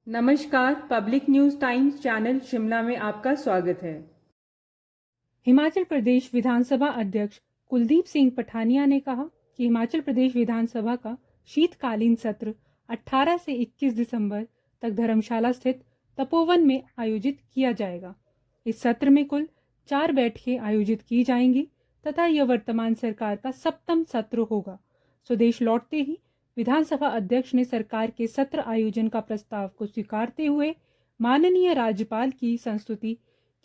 नमस्कार, public news times channel Shimla में आपका स्वागत है। हिमाचल प्रदेश विधानसभा अध्यक्ष कुलदीप सिंह पठानिया ने कहा कि हिमाचल प्रदेश विधानसभा का शीतकालीन सत्र 18 से 21 दिसंबर तक धर्मशाला स्थित तपोवन में आयोजित किया जाएगा। इस सत्र में कुल 4 बैठकें आयोजित की जाएंगी तथा यह वर्तमान सरकार का 7वां सत्र होगा। स्वदेश लौटते ही विधानसभा अध्यक्ष ने सरकार के सत्र आयोजन का प्रस्ताव को स्वीकारते हुए माननीय राज्यपाल की संस्तुति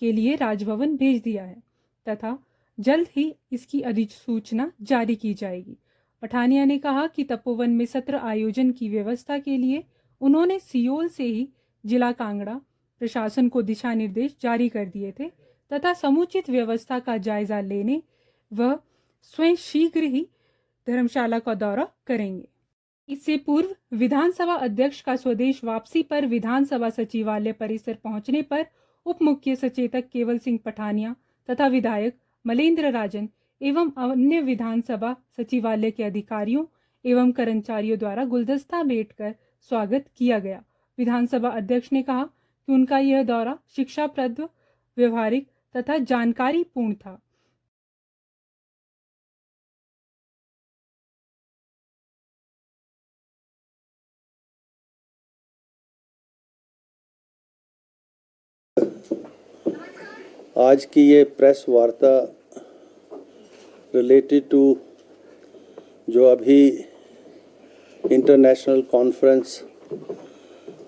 के लिए राजभवन भेज दिया है तथा जल्द ही इसकी अधिसूचना जारी की जाएगी। पठानिया ने कहा कि तपोवन में सत्र आयोजन की व्यवस्था के लिए उन्होंने सियोल से ही जिला कांगड़ा प्रशासन को दिशा निर्देश जारी कर दिए थे तथा समुचित व्यवस्था का जायजा लेने व स्वयं शीघ्र ही धर्मशाला का दौरा करेंगे। इससे पूर्व विधानसभा अध्यक्ष का स्वदेश वापसी पर विधानसभा सचिवालय परिसर पहुंचने पर उप मुख्य सचेतक केवल सिंह पठानिया तथा विधायक मलेंद्र राजन एवं अन्य विधानसभा सचिवालय के अधिकारियों एवं कर्मचारियों द्वारा गुलदस्ता भेंट कर स्वागत किया गया। विधानसभा अध्यक्ष ने कहा कि उनका यह दौरा शिक्षाप्रद, व्यवहारिक तथा जानकारी पूर्ण था। आज की ये प्रेस वार्ता रिलेटेड टू जो अभी इंटरनेशनल कॉन्फ्रेंस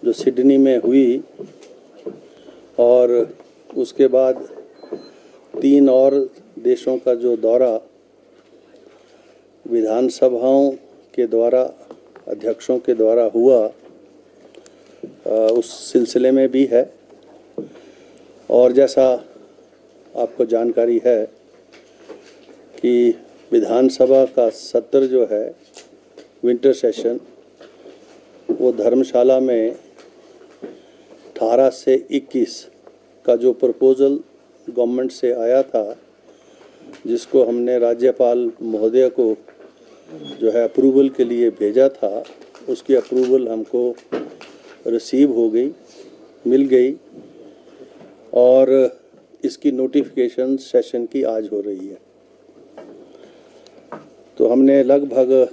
जो सिडनी में हुई और उसके बाद 3 और देशों का जो दौरा विधानसभाओं के द्वारा, अध्यक्षों के द्वारा हुआ, उस सिलसिले में भी है। और जैसा आपको जानकारी है कि विधानसभा का सत्र जो है विंटर सेशन वो धर्मशाला में 18 से 21 का जो प्रपोज़ल गवर्नमेंट से आया था, जिसको हमने राज्यपाल महोदय को जो है अप्रूवल के लिए भेजा था, उसकी अप्रूवल हमको रिसीव हो गई, मिल गई और इसकी नोटिफिकेशन सेशन की आज हो रही है। तो हमने लगभग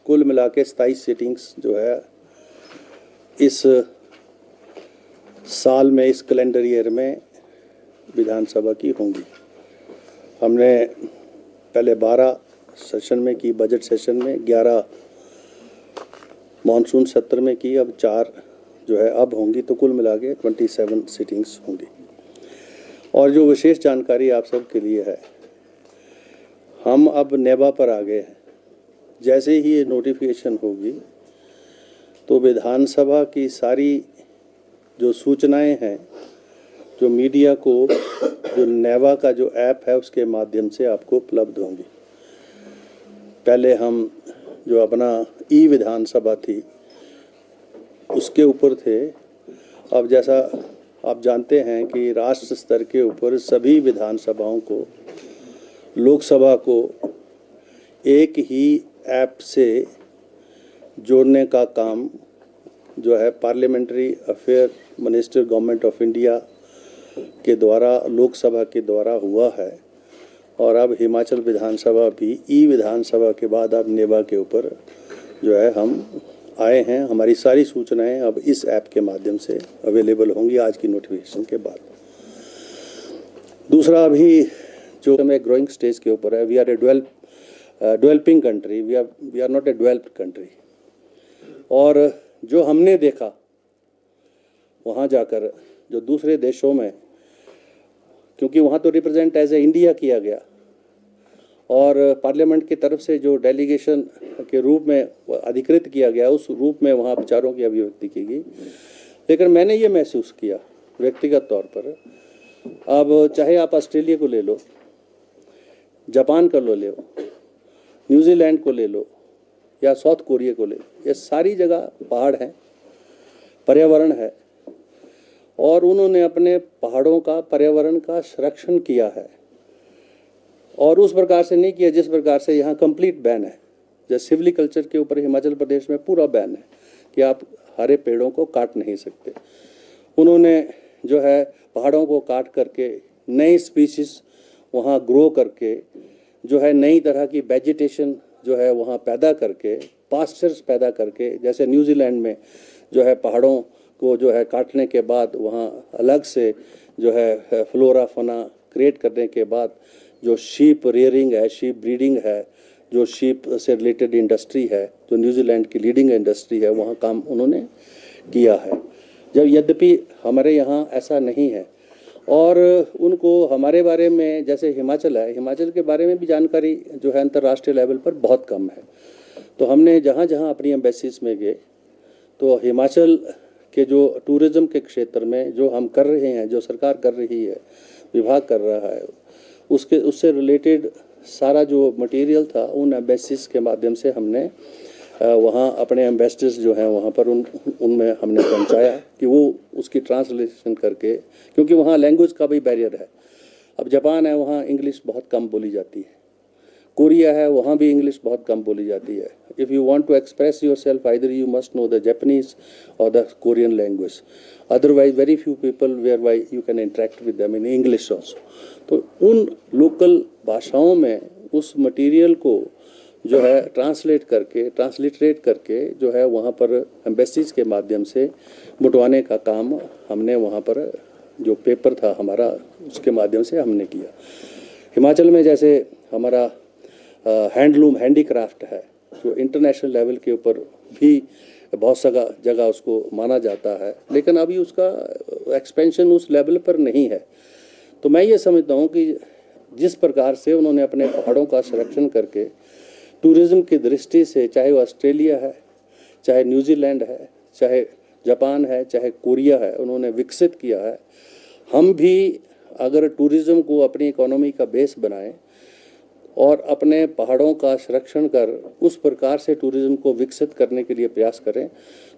कुल मिला के 27 सिटिंग्स जो है इस साल में, इस कैलेंडर ईयर में विधानसभा की होंगी। हमने पहले 12 सेशन में की, बजट सेशन में 11 मॉनसून सत्र में की, अब 4 जो है अब होंगी, तो कुल मिला के 27 सिटिंग्स होंगी। और जो विशेष जानकारी आप सब के लिए है, हम अब नेबा पर आ गए हैं। जैसे ही ये नोटिफिकेशन होगी तो विधानसभा की सारी जो सूचनाएं हैं, जो मीडिया को, जो नेवा का जो ऐप है उसके माध्यम से आपको उपलब्ध होंगी। पहले हम जो अपना ई विधानसभा थी उसके ऊपर थे। अब जैसा आप जानते हैं कि राष्ट्र स्तर के ऊपर सभी विधानसभाओं को, लोकसभा को एक ही ऐप से जोड़ने का काम जो है parliamentary affair minister government of India के द्वारा, लोकसभा के द्वारा हुआ है। और अब हिमाचल विधानसभा भी ई विधानसभा के बाद अब नेबा के ऊपर जो है हम आए हैं। हमारी सारी सूचनाएं अब इस ऐप के माध्यम से अवेलेबल होंगी आज की नोटिफिकेशन के बाद। दूसरा, अभी जो हमें ग्रोइंग स्टेज के ऊपर है, we are a developing country, we are not a developed country. और जो हमने देखा वहाँ जाकर, जो दूसरे देशों में, क्योंकि वहाँ तो रिप्रेजेंट एज ए इंडिया किया गया और पार्लियामेंट की तरफ से जो डेलीगेशन के रूप में अधिकृत किया गया, उस रूप में वहाँ विचारों की अभिव्यक्ति की गई। लेकिन मैंने ये महसूस किया व्यक्तिगत तौर पर, अब चाहे आप ऑस्ट्रेलिया को ले लो, जापान को ले लो, न्यूजीलैंड को ले लो या साउथ कोरिया को ले लो, ये सारी जगह पहाड़ हैं, पर्यावरण है और उन्होंने अपने पहाड़ों का, पर्यावरण का संरक्षण किया है। और उस प्रकार से नहीं किया जिस प्रकार से यहाँ कंप्लीट बैन है। जैसे सिविलिकल्चर के ऊपर हिमाचल प्रदेश में पूरा बैन है कि आप हरे पेड़ों को काट नहीं सकते। उन्होंने जो है पहाड़ों को काट करके नई स्पीशीज़ वहाँ ग्रो करके जो है नई तरह की वेजिटेशन जो है वहाँ पैदा करके, पास्चर्स पैदा करके, जैसे न्यूजीलैंड में जो है पहाड़ों को जो है काटने के बाद वहाँ अलग से जो है फ्लोरा फौना क्रिएट करने के बाद जो शीप रेयरिंग है, शीप ब्रीडिंग है, जो शीप से रिलेटेड इंडस्ट्री है, जो न्यूजीलैंड की लीडिंग इंडस्ट्री है, वहाँ काम उन्होंने किया है। जब यद्यपि हमारे यहाँ ऐसा नहीं है और उनको हमारे बारे में, जैसे हिमाचल है, हिमाचल के बारे में भी जानकारी जो है अंतर्राष्ट्रीय लेवल पर बहुत कम है। तो हमने जहाँ जहाँ अपनी एम्बेसीज में गए तो हिमाचल के जो टूरिज़्म के क्षेत्र में जो हम कर रहे हैं, जो सरकार कर रही है, विभाग कर रहा है, उससे रिलेटेड सारा जो मटेरियल था उन एम्बेसीज के माध्यम से हमने वहाँ अपने एम्बेसडर्स जो हैं वहाँ पर उनमें हमने पहुँचाया कि वो उसकी ट्रांसलेशन करके, क्योंकि वहाँ लैंग्वेज का भी बैरियर है। अब जापान है, वहाँ इंग्लिश बहुत कम बोली जाती है। कोरिया है, वहाँ भी इंग्लिश बहुत कम बोली जाती है। If you want to express yourself either you must know the Japanese और the Korean language, otherwise very few people where why you can interact with them in English also. तो उन लोकल भाषाओं में उस मटेरियल को जो है transliterate करके जो है वहाँ पर एम्बेसीज के माध्यम से बंटवाने का काम हमने वहाँ पर जो पेपर था हमारा उसके माध्यम से हमने किया। हिमाचल में जैसे हमारा हैंडलूम हैंडीक्राफ्ट है जो इंटरनेशनल लेवल के ऊपर भी बहुत सा जगह उसको माना जाता है, लेकिन अभी उसका एक्सपेंशन उस लेवल पर नहीं है। तो मैं ये समझता हूँ कि जिस प्रकार से उन्होंने अपने पहाड़ों का संरक्षण करके टूरिज़्म की दृष्टि से, चाहे वो ऑस्ट्रेलिया है, चाहे न्यूजीलैंड है, चाहे जापान है, चाहे कोरिया है, उन्होंने विकसित किया है, हम भी अगर टूरिज़्म को अपनी इकोनॉमी का बेस बनाएं और अपने पहाड़ों का संरक्षण कर उस प्रकार से टूरिज़्म को विकसित करने के लिए प्रयास करें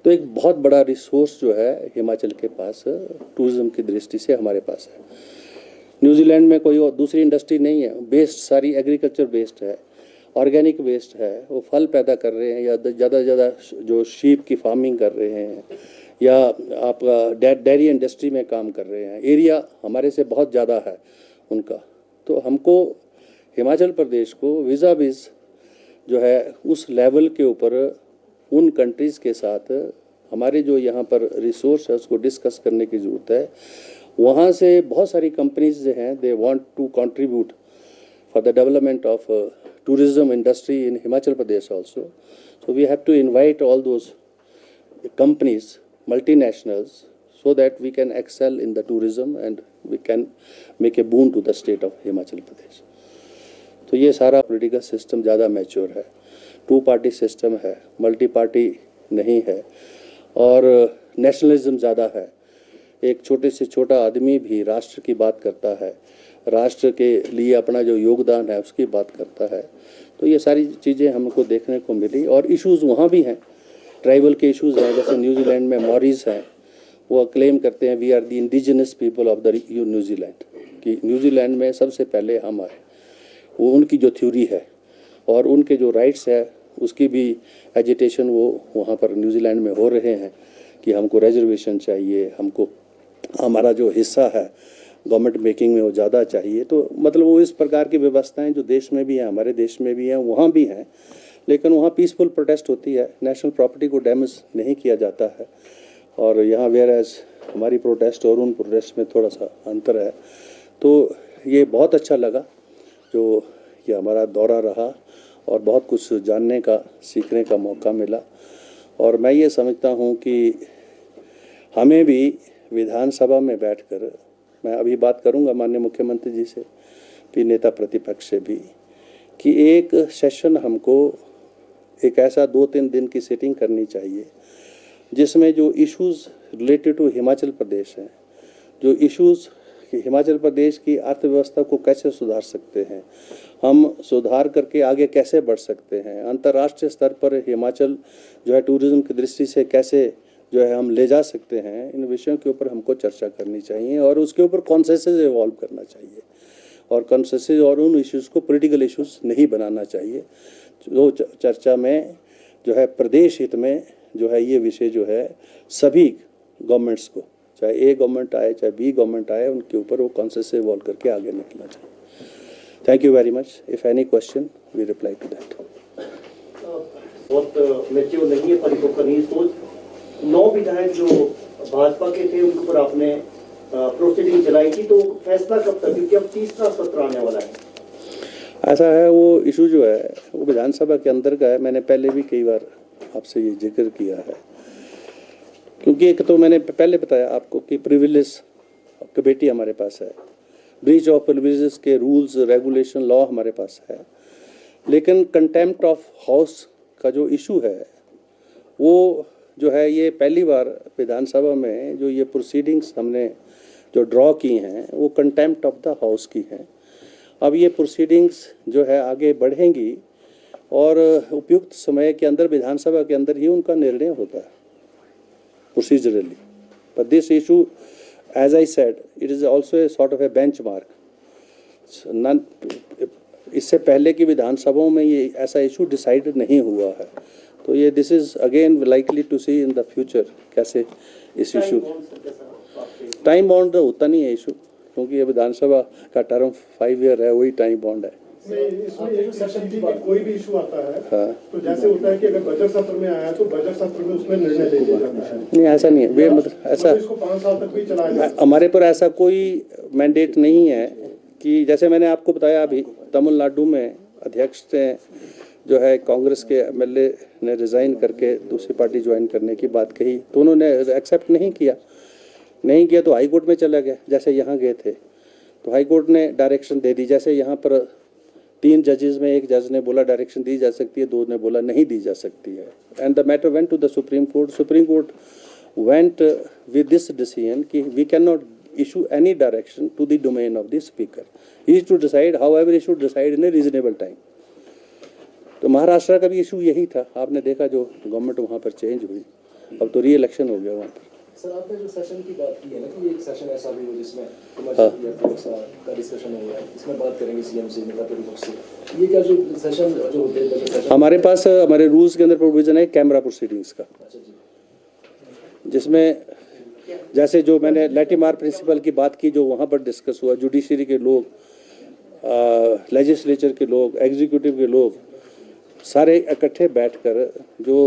तो एक बहुत बड़ा रिसोर्स जो है हिमाचल के पास टूरिज़्म की दृष्टि से हमारे पास है। न्यूजीलैंड में कोई और दूसरी इंडस्ट्री नहीं है, बेस्ड सारी एग्रीकल्चर बेस्ड है, ऑर्गेनिक वेस्ट है, वो फल पैदा कर रहे हैं या ज़्यादा से ज़्यादा जो शीप की फार्मिंग कर रहे हैं या आप डेयरी इंडस्ट्री में काम कर रहे हैं। एरिया हमारे से बहुत ज़्यादा है उनका। तो हमको हिमाचल प्रदेश को विज़ा विज़ जो है उस लेवल के ऊपर उन कंट्रीज़ के साथ हमारे जो यहाँ पर रिसोर्स है उसको डिस्कस करने की ज़रूरत है। वहाँ से बहुत सारी कंपनीज जो हैं they want to contribute for the development of tourism industry in Himachal Pradesh also. So we have to invite all those companies, multinationals, so that we can excel in the tourism and we can make a boon to the state of Himachal Pradesh. तो ये सारा political system ज़्यादा mature है, to party system है, multi party नहीं है और nationalism ज़्यादा है। एक छोटे से छोटा आदमी भी राष्ट्र की बात करता है, राष्ट्र के लिए अपना जो योगदान है उसकी बात करता है। तो ये सारी चीज़ें हमको देखने को मिली और इश्यूज़ वहाँ भी हैं, ट्राइबल के इश्यूज़ हैं। जैसे न्यूजीलैंड में मॉरीज हैं, वो क्लेम करते हैं we are the indigenous people of the New Zealand, कि न्यूजीलैंड में सबसे पहले हम आए। वो उनकी जो थ्योरी है और उनके जो राइट्स है उसकी भी एजिटेशन वो वहाँ पर न्यूजीलैंड में हो रहे हैं कि हमको रिजर्वेशन चाहिए, हमको हमारा जो हिस्सा है गवर्नमेंट मेकिंग में वो ज़्यादा चाहिए। तो मतलब वो इस प्रकार की व्यवस्थाएं जो देश में भी हैं, हमारे देश में भी हैं, वहाँ भी हैं, लेकिन वहाँ पीसफुल प्रोटेस्ट होती है, नेशनल प्रॉपर्टी को डैमेज नहीं किया जाता है। और यहाँ वेयर एज हमारी प्रोटेस्ट और उन प्रोटेस्ट में थोड़ा सा अंतर है। तो ये बहुत अच्छा लगा जो ये हमारा दौरा रहा और बहुत कुछ जानने का, सीखने का मौका मिला। और मैं ये समझता हूँ कि हमें भी विधानसभा में बैठकर, मैं अभी बात करूंगा माननीय मुख्यमंत्री जी से भी, नेता प्रतिपक्ष से भी, कि एक सेशन हमको एक ऐसा 2-3 दिन की सिटिंग करनी चाहिए जिसमें जो issues related to Himachal Pradesh हैं, जो इश्यूज़ हिमाचल प्रदेश की अर्थव्यवस्था को कैसे सुधार सकते हैं, हम सुधार करके आगे कैसे बढ़ सकते हैं, अंतर्राष्ट्रीय स्तर पर हिमाचल जो है टूरिज़्म की दृष्टि से कैसे जो है हम ले जा सकते हैं, इन विषयों के ऊपर हमको चर्चा करनी चाहिए और उसके ऊपर कॉन्सेंसस इवॉल्व करना चाहिए। और कॉन्सेंसस और उन इश्यूज़ को पॉलिटिकल इश्यूज़ नहीं बनाना चाहिए। जो चर्चा में जो है प्रदेश हित में जो है ये विषय जो है सभी गवर्नमेंट्स को, चाहे ए गवर्नमेंट आए चाहे बी गवर्नमेंट आए, उनके ऊपर वो कॉन्सेंसस से इवॉल्व करके आगे निकलना चाहिए। Thank you very much. If any question we reply to that. बहुत मैच्योर नहीं है, परिपक्व नहीं सोच। 9 विधायक जो भाजपा के थे उनके ऊपर आपने प्रोसीडिंग चलाई थी, तो फैसला कब तक, क्योंकि अब तीसरा सत्र आने वाला है? ऐसा है, वो इशू जो है वो विधानसभा के अंदर का है। मैंने पहले भी कई बार आपसे ये जिक्र किया है, क्योंकि एक तो मैंने पहले बताया आपको कि प्रिविलेज कमेटी हमारे पास है, ब्रीच ऑफ प्रिविलेजेस के रूल्स रेगुलेशन लॉ हमारे पास है, लेकिन कंटेम्प्ट ऑफ हाउस का जो इशू है वो जो है ये पहली बार विधानसभा में जो ये प्रोसीडिंग्स हमने जो ड्रॉ की हैं वो कंटेम्प्ट ऑफ द हाउस की हैं। अब ये प्रोसीडिंग्स जो है आगे बढ़ेंगी और उपयुक्त समय के अंदर विधानसभा के अंदर ही उनका निर्णय होता है procedurally. But this issue, as I said, it is also a sort of a benchmark. इससे पहले की विधानसभाओं में ये ऐसा इशू डिसाइड नहीं हुआ है, तो ये this is again likely to see in the future कैसे इस इशू टाइम बॉन्ड होता नहीं है इशू, क्योंकि ये विधानसभा का टर्म 5 ईयर है, वही टाइम बॉन्ड है। इसमें एक सेशन की कोई भी इशू आता है, हाँ, तो जैसे होता है कि अगर बजट सत्र में आया तो बजट सत्र में उसमें निर्णय ले लिया जाता है। नहीं, ऐसा नहीं है, वे मतलब ऐसा इसको 5 साल तक भी चलाया जाए। हमारे पर ऐसा कोई मैंडेट नहीं है कि जैसे मैंने आपको बताया अभी तमिलनाडु में अध्यक्ष ने जो है कांग्रेस के एमएलए ने रिज़ाइन करके दूसरी पार्टी ज्वाइन करने की बात कही, तो उन्होंने एक्सेप्ट नहीं किया तो हाई कोर्ट में चला गया। जैसे यहाँ गए थे तो हाई कोर्ट ने डायरेक्शन दे दी, जैसे यहाँ पर 3 जजेस में एक जज ने बोला डायरेक्शन दी जा सकती है, 2 ने बोला नहीं दी जा सकती है, and the matter went to the supreme court. Supreme court went with this decision कि we can not issue any direction to the domain of the speaker, he is to decide, however he should decide in a reasonable time. तो महाराष्ट्र का भी issue यही था, आपने देखा जो government वहाँ पर चेंज हुई, अब तो री इलेक्शन हो गया वहाँ पर। सर, आपने जो सेशन की बात की है ना कि एक सेशन ऐसा भी हो जिसमें का डिस्कशन हो गया, इसमें बात करेंगे सीएम से, नेता प्रतिपक्ष से, ये क्या जो सेशन जो होते हैं हमारे पास हमारे रूल्स के अंदर प्रोविजन है कैमरा प्रोसीडिंग्स का, जिसमें जैसे जो मैंने लैटिमार प्रिंसिपल की बात की जो वहाँ पर डिस्कस हुआ, जुडिशरी के लोग, लेजिस्लेचर के लोग, एग्जीक्यूटिव के लोग सारे इकट्ठे बैठकर जो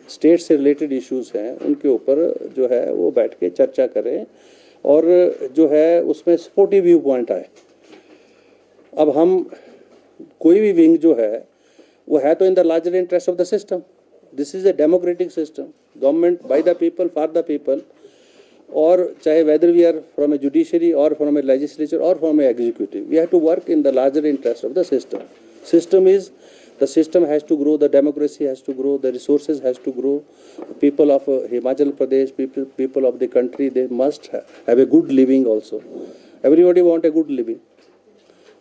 स्टेट से रिलेटेड इश्यूज हैं उनके ऊपर जो है वो बैठ के चर्चा करें और जो है उसमें सपोर्टिव व्यू पॉइंट आए। अब हम कोई भी विंग जो है वो है तो in the larger interest of the system, this is a democratic system, government by the people for the people, और चाहे whether we are from a judiciary और फ्रॉम ए लेजिस्लेचर और from a executive, we have to work in the larger interest of the system. System is the system has to grow, the democracy has to grow, the resources has to grow. People of Himachal Pradesh, people of the country, they must have a good living also. Everybody want a good living.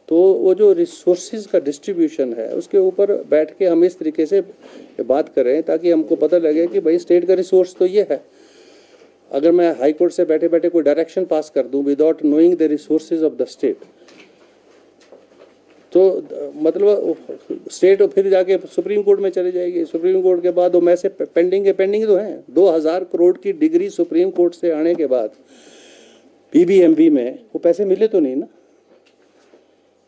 तो वो जो resources का distribution है उसके ऊपर बैठ के हम इस तरीके से बात करें ताकि हमको पता लगे कि भाई स्टेट का रिसोर्स तो ये है। अगर मैं हाई कोर्ट से बैठे बैठे कोई डायरेक्शन पास कर दूं without knowing the resources of the state, तो मतलब स्टेट फिर जाके सुप्रीम कोर्ट में चले जाएगी। सुप्रीम कोर्ट के बाद वो में से पेंडिंग तो हैं 2000 करोड़ की डिग्री सुप्रीम कोर्ट से आने के बाद पीबीएमबी में वो पैसे मिले तो नहीं ना,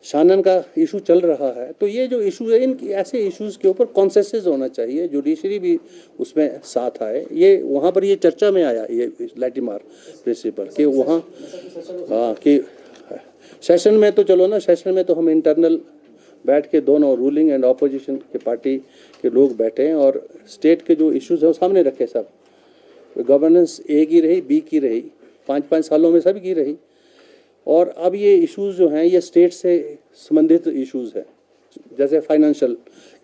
शानन का इशू चल रहा है। तो ये जो इशू है इन ऐसे इश्यूज के ऊपर कॉन्सेंसस होना चाहिए, जुडिशरी भी उसमें साथ आए। ये वहाँ पर ये चर्चा में आया ये लैटिमार प्रिंसिपल कि वहाँ हाँ कि सेशन में तो चलो ना, सेशन में तो हम इंटरनल बैठ के दोनों रूलिंग एंड ऑपोजिशन के पार्टी के लोग बैठे हैं और स्टेट के जो इश्यूज हैं वो सामने रखे। सब गवर्नेंस ए की रही, बी की रही, 5-5 सालों में सब की रही, और अब ये इश्यूज जो हैं ये स्टेट से संबंधित इश्यूज हैं। जैसे फाइनेंशियल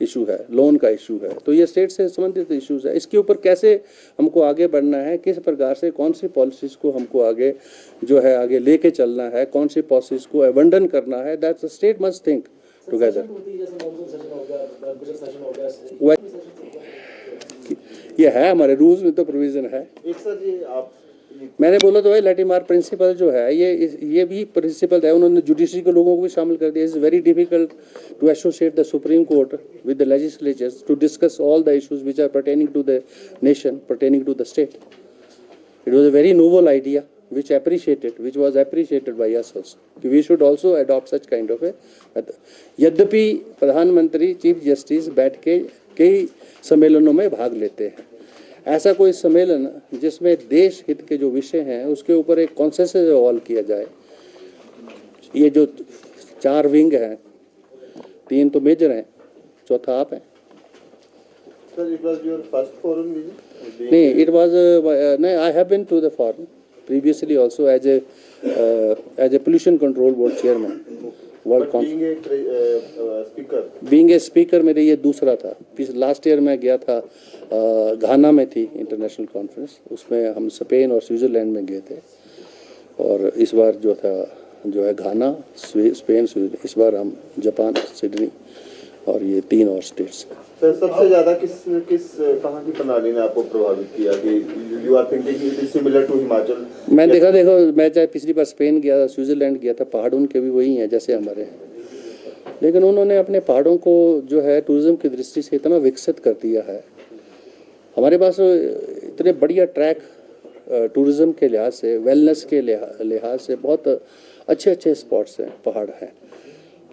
इशू है, लोन का इशू है, तो ये स्टेट से संबंधित इश्यूज है। इसके ऊपर कैसे हमको आगे बढ़ना है, किस प्रकार से कौन सी पॉलिसीज को हमको आगे जो है आगे लेके चलना है, कौन सी पॉलिसीज को अबंडन करना है, that state must think together. ये है हमारे रूल्स में तो प्रोविजन है। एक सर जी, आप मैंने बोला तो है लैटिमार प्रिंसिपल जो है ये भी प्रिंसिपल है, उन्होंने जुडिशरी के लोगों को भी शामिल कर दिया. It's very difficult to associate the supreme court with the legislatures to discuss all the issues which are pertaining to the nation, pertaining to the state. It was a very noble idea which was appreciated by us also. We should also adopt such kind of a method. यद्यपि प्रधानमंत्री chief justice बैठ के कई सम्मेलनों में भाग लेते हैं, ऐसा कोई सम्मेलन जिसमें देश हित के जो विषय हैं उसके ऊपर एक कॉन्सेंसस इवॉल्व किया जाए. ये जो 4 विंग हैं, 3 तो मेजर हैं, चौथा आप हैं. Sir, it was your first foreign visit? नहीं, it was no, I have been to the foreign previously also as a pollution control board chairman. World But being a speaker. Being a speaker मेरे ये दूसरा था. Last year मैं गया था, घाना में थी इंटरनेशनल कॉन्फ्रेंस, उसमें हम स्पेन और स्विट्जरलैंड में गए थे. और इस बार जो है घाना, स्पेन, इस बार हम जापान, सिडनी और ये 3 और स्टेट्स. सर, सबसे ज्यादा किस कहाँ की प्रणाली ने आपको प्रभावित किया कि you are thinking it is similar to Himachal? मैं देखो मैं चाहे पिछली बार स्पेन गया था, स्विट्जरलैंड गया था, पहाड़ उनके भी वही हैं जैसे हमारे हैं, लेकिन उन्होंने अपने पहाड़ों को जो है टूरिज्म की दृष्टि से इतना विकसित कर दिया है. हमारे पास इतने बढ़िया ट्रैक टूरिज्म के लिहाज से, वेलनेस के लिहाज से बहुत अच्छे स्पॉट्स हैं, पहाड़ हैं,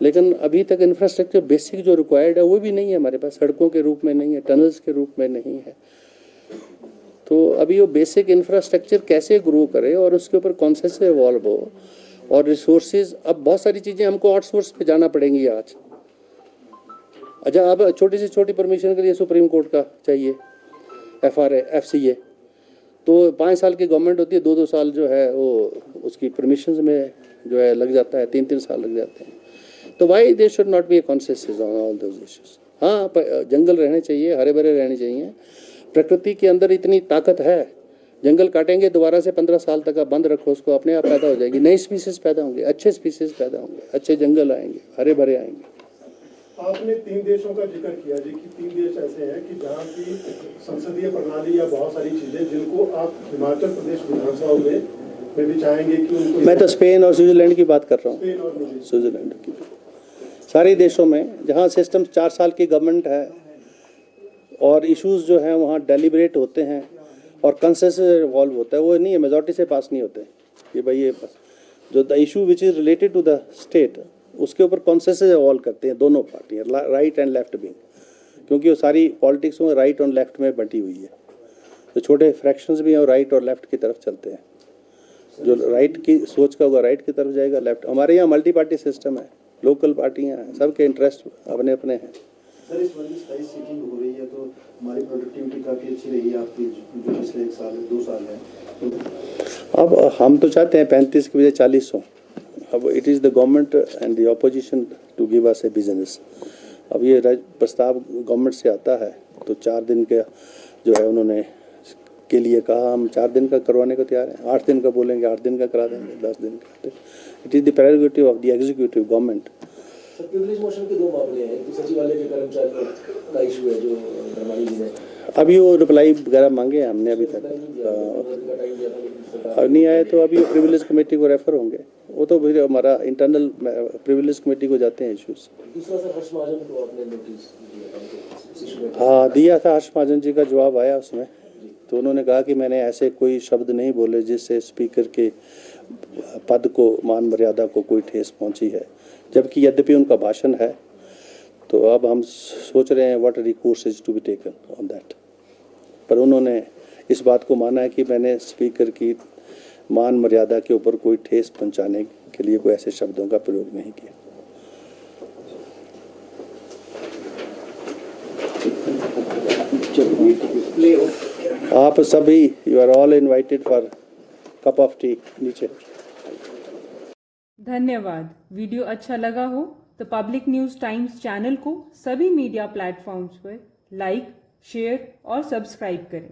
लेकिन अभी तक इंफ्रास्ट्रक्चर बेसिक जो रिक्वायर्ड है वो भी नहीं है हमारे पास. सड़कों के रूप में नहीं है, टनल्स के रूप में नहीं है. तो अभी वो बेसिक इंफ्रास्ट्रक्चर कैसे ग्रो करे और उसके ऊपर कॉन्सेंसस इवॉल्व हो, और रिसोर्सेज, अब बहुत सारी चीज़ें हमको आउटसोर्स पे जाना पड़ेंगी आज. अच्छा, अब छोटी से छोटी परमिशन के लिए सुप्रीम कोर्ट का चाहिए, FRA, FCA, तो 5 साल की गवर्नमेंट होती है, 2-2 साल जो है वो उसकी परमिशन में जो है लग जाता है, 3-3 साल लग जाते हैं. तो why they should not be A consensus on all those issues. हाँ, जंगल रहने चाहिए, हरे भरे रहने चाहिए. प्रकृति के अंदर इतनी ताकत है, जंगल काटेंगे दोबारा से 15 साल तक आप बंद रखो उसको, अपने आप पैदा हो जाएगी, नई स्पीसीज पैदा होंगे, अच्छे स्पीसीज पैदा होंगे, अच्छे जंगल आएंगे, हरे भरे आएंगे. आपने 3 देशों का जिक्र किया जी कि 3 देश ऐसे हैं कि जहाँ की संसदीय प्रणाली या बहुत सारी चीजें जिनको आप हिमाचल प्रदेश विधानसभा में भी चाहेंगे कि उनको. मैं तो स्पेन और स्विट्जरलैंड की बात कर रहा हूँ. स्पेन और न्यूजीलैंड, स्विट्जरलैंड की, सारे देशों में जहाँ सिस्टम 4 साल की गवर्नमेंट है और इश्यूज जो हैं वहाँ डेलिब्रेट होते हैं और कंसेंसस इवॉल्व होता है, वो नहीं है मेजॉरिटी से पास नहीं होते कि भाई ये जो the issue which is related to the state, उसके ऊपर कॉन्सेंसस इवॉल्व करते हैं दोनों पार्टियाँ, राइट एंड लेफ्ट विंग, क्योंकि वो सारी पॉलिटिक्स में राइट और लेफ्ट में बंटी हुई है. तो छोटे फ्रैक्शंस भी हैं और राइट और लेफ्ट की तरफ चलते हैं. जो राइट की सोच का होगा राइट की तरफ जाएगा, लेफ्ट. हमारे यहाँ मल्टी पार्टी सिस्टम है, लोकल पार्टियाँ हैं, सबके इंटरेस्ट अपने अपने हैं. सर, इस बार 27 सीटिंग हो रही है तो हमारी प्रोडक्टिविटी काफ़ी अच्छी रही है आपकी, जो पिछले 1 साल 2 साल है. अब हम तो चाहते हैं 35 की बजाय 40 हो. अब it is the government and the opposition to give us a business. अब ये प्रस्ताव गवर्नमेंट से आता है तो 4 दिन का जो है उन्होंने के लिए कहा, हम 4 दिन का करवाने को तैयार हैं. 8 दिन का बोलेंगे 8 दिन का करा देंगे, 10 दिन का. It is the prerogative of the executive government. Sir, privilege motion के 2 मामले हैं. एक तो सचिवालय के कर्मचारियों का इशू है जो धर्मानी जी ने अभी वो रिप्लाई वगैरह मांगे हैं हमने, अभी तक नहीं आए, तो अभी प्रिविलेज कमेटी को रेफर होंगे. वो तो फिर हमारा इंटरनल प्रिविलेज कमेटी को जाते हैं इश्यूज. दूसरा सर, हर्ष महाजन को आपने नोटिस दिया था? हाँ, दिया था. हर्ष महाजन जी का जवाब आया उसमें, तो उन्होंने कहा कि मैंने ऐसे कोई शब्द नहीं बोले जिससे स्पीकर के पद को, मान मर्यादा को कोई ठेस पहुंची है, जबकि यद्यपि उनका भाषण है. तो अब हम सोच रहे हैं what recourse is to be taken on that. पर उन्होंने इस बात को माना है कि मैंने स्पीकर की मान मर्यादा के ऊपर कोई ठेस पहुंचाने के लिए कोई ऐसे शब्दों का प्रयोग नहीं किया. आप सभी, you are all invited for cup of tea नीचे. धन्यवाद. वीडियो अच्छा लगा हो तो पब्लिक न्यूज़ टाइम्स चैनल को सभी मीडिया प्लेटफॉर्म्स पर लाइक, शेयर और सब्सक्राइब करें.